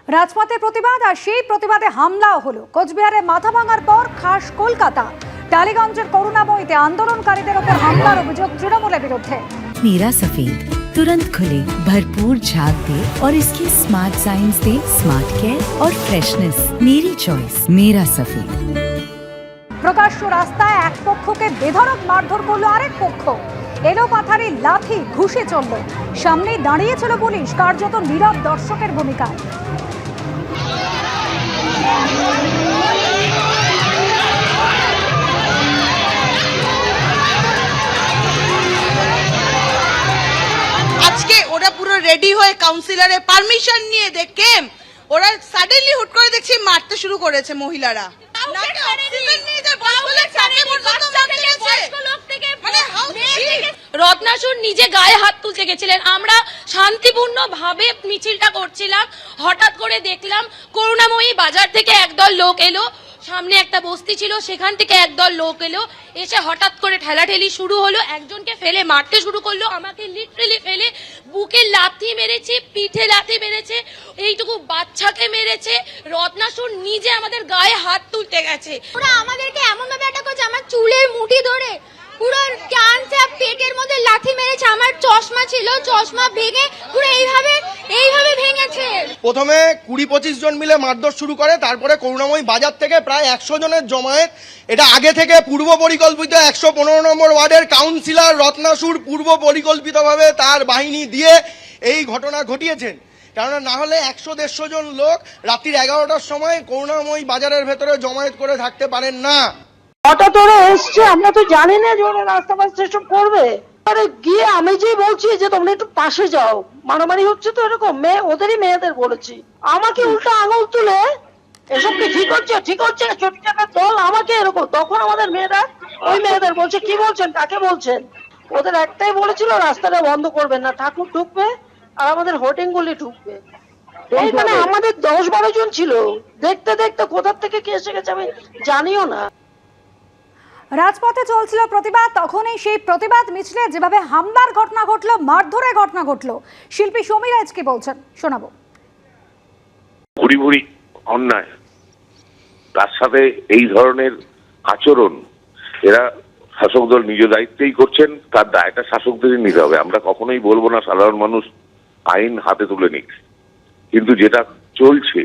রাজপথে প্রতিবাদ আর সেই প্রতিবাদে হামলাও হলো। কোচবিহারে মাথা ভাঙার পর খাস কলকাতা। টালিগঞ্জের করুণাময়ীতে আন্দোলনকারীদের ওপর হামলার অভিযোগ তৃণমূলের বিরুদ্ধে। मेरा सफेद तुरंत खुले, भरपूर झाग दे और इसकी स्मार्ट साइंस दे स्मार्ट केयर और फ्रेशनेस। मेरी चॉइस मेरा सफेद। প্রকাশ্য রাস্তায় এক পক্ষকে বেধড়ক মারধর করলো আরেক পক্ষ। এলো পাথারি, লাঠি, ঘুষে চলল। সামনেই দাঁড়িয়েছিল পুলিশ, কার্যত নীরব দর্শকের ভূমিকায়। আজকে ওরা পুরো রেডি হয়ে কাউন্সিলরের পারমিশন নিয়ে দেখে ওরা সাডেনলি হুট করে দেখছি মারতে শুরু করেছে মহিলারা। রত্নাসুর নিজে গায়ে হাত তুলতে গেছিলেন। আমরা শান্তিপূর্ণ ভাবে মিছিলটা করছিলাম, হঠাৎ করে দেখলাম করুণাময়ী বাজার থেকে একদল লোক এলো। সামনে একটা বস্তি ছিল, সেখান থেকে একদল লোক এলো, এসে হঠাৎ করে ঠেলাঠেলি শুরু হলো। একজনকে ফেলে মারতে শুরু করলো, আমাকে লিটারালি ফেলে বুকে লাথি মেরেছে, পিঠে লাথি মেরেছে, এইটুকু বাচ্চাকে মেরেছে। রত্নাসুর নিজে আমাদের গায়ে হাত তুলতে গেছে। ওরা আমাদেরকে এমন ভাবে অ্যাটাক করেছে, আমার চুলের মুঠি ধরে পুরো টানছে, পেটের মধ্যে লাথি মেরেছে। আমার চশমা ছিল, চশমা ভেঙে পুরো এইভাবে ভেঙেছে। প্রথমে 20-25 জন মিলে মারধর শুরু করে, তারপরে করুণাময়ী বাজার থেকে প্রায় 100 জনের জমায়েত। এটা আগে থেকে পূর্ব পরিকল্পিত। 115 নম্বর ওয়ার্ডের কাউন্সিলর রত্নাসুর পূর্ব পরিকল্পিতভাবে তার বাহিনী দিয়ে এই ঘটনা ঘটিয়েছেন। কেননা না হলে 100-150 জন লোক রাত্রি 11টার সময় করুণাময়ী বাজারের ভেতরে জমায়েত করে থাকতে পারেন না। হঠাৎ ওরা এসছে, আমরা তো জানি না যে ওরা রাস্তা পাশে এসব করবে। আরে গিয়ে আমি যে বলছি যে তোমরা একটু পাশে যাও, মারামারি হচ্ছে তো এরকম, ওদেরই মেয়েদের বলেছি। আমাকে উল্টো আঙুল তুলে এসব কি ঠিক হচ্ছে ছোট টাকার দল আমাকে এরকম। তখন আমাদের মেয়েরা ওই মেয়েদের বলছে, কি বলছেন, কাকে বলছেন? ওদের একটাই বলেছিল রাস্তাটা বন্ধ করবেন না, ঠাকুর ঢুকবে আর আমাদের হোর্ডিং গুলি ঢুকবে। এইখানে আমাদের 10-12 জন ছিল। দেখতে দেখতে কোথা থেকে কে এসে গেছে আমি জানিও না। রাজপথে চলছিল প্রতিবাদ, তখনই সেই প্রতিবাদ মিছিলে যেভাবে হামলার ঘটনা ঘটলো, মারধরের ঘটনা ঘটলো। শিল্পী সমীরাজ কি বলছেন শোনাবো। ভুরি ভুরি অন্যায়, তার সাথে এই ধরনের আচরণ এরা শাসক দল নিজ দায়িত্বেই করছেন, তার দায়টা শাসকদেরই নিতে হবে। আমরা কখনোই বলবো না সাধারণ মানুষ আইন হাতে তুলে নিক, কিন্তু যেটা চলছে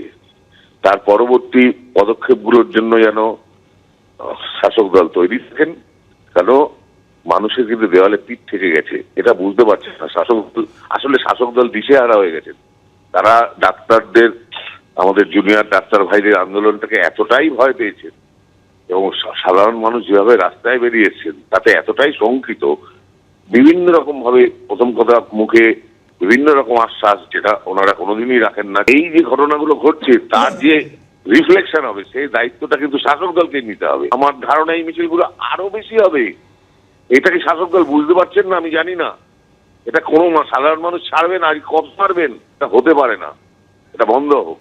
তার পরবর্তী পদক্ষেপগুলোর জন্য যেন শাসক দল তৈরি থাকেন। কেন মানুষের কিন্তু দেওয়ালে পিঠ থেকে গেছে, এটা বুঝতে পারছে না আসলে শাসক দল দিশেহারা হয়ে গেছেন। তারা ডাক্তারদের, আমাদের জুনিয়র ডাক্তার ভাইদের আন্দোলনটাকে এতটাই ভয় পেয়েছেন এবং সাধারণ মানুষ যেভাবে রাস্তায় বেরিয়েছেন তাতে এতটাই শঙ্কিত, বিভিন্ন রকম ভাবে প্রথম কথা মুখে বিভিন্ন রকম আশ্বাস যেটা ওনারা কোনোদিনই রাখেন না। এই যে ঘটনাগুলো ঘটছে তার যে রিফ্লেকশন হবে সেই দায়িত্বটা কিন্তু শাসক দলকে নিতে হবে। আমার ধারণা এই মিছিলগুলো আরো বেশি হবে। এটা কি শাসক দল বুঝতে পারছেন না আমি জানি না। এটা কোনো সাধারণ মানুষ ছাড়বেন আর কত ছাড়বেন, এটা হতে পারে না। এটা বন্ধ হোক।